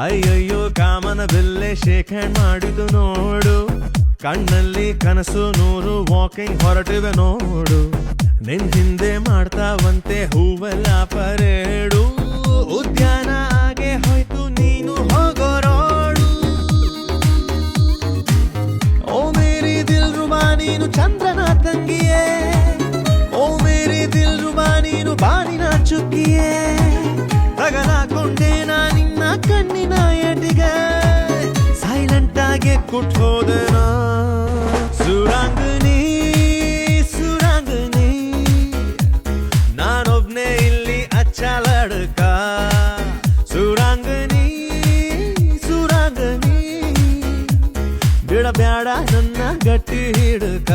ಅಯ್ಯಯ್ಯೋ ಕಾಮನ ಬೆಲ್ಲೆ shake hand ಮಾಡಿದು ನೋಡು, ಕಣ್ಣಲ್ಲಿ ಕನಸು ನೂರು ವಾಕಿಂಗ್ ಹೊರಟಿವೆ ನೋಡು, ನಿನ್ ಹಿಂದೆ ಮಾಡ್ತಾವಂತೆ ಹೂವೆಲ್ಲ ಪರೇಡು, ಉದ್ಯಾನ ಆಗೆ ಹೋಯ್ತು ನೀನು ಹೋಗೋ ರೋಡು. ಓ ಮೇರಿ ದಿಲ್ ರುಬಾ ನೀನು ಚಂದ್ರನ ತಂಗಿಯೇ, ಓ ಮೇರಿ ದಿಲ್ ರುಬಾ ನೀನು ಬಾನಿನ ಚುಕ್ಕಿಯೇ, ತಗಲಾಕೊಂಡೆ ನಾ ನಿನ್ನ ಕಣ್ಣಿನ ಎಟಿಗೆ, ಸೈಲೆಂಟ್ ಆಗಿ ಕುಟ್ ಹೋದೆನಾ. ಸುರಾಂಗನಿ ಸುರಾಂಗನಿ ನಾನೊಬ್ನೇ ಇಲ್ಲಿ ಅಚ್ಚ ಲಡ್ಕ, ಸುರಾಂಗನಿ ಸುರಾಂಗನಿ ಬಿಡಬ್ಯಾಡ ನನ್ನ ಗಟ್ಟಿ ಹಿಡ್ಕ.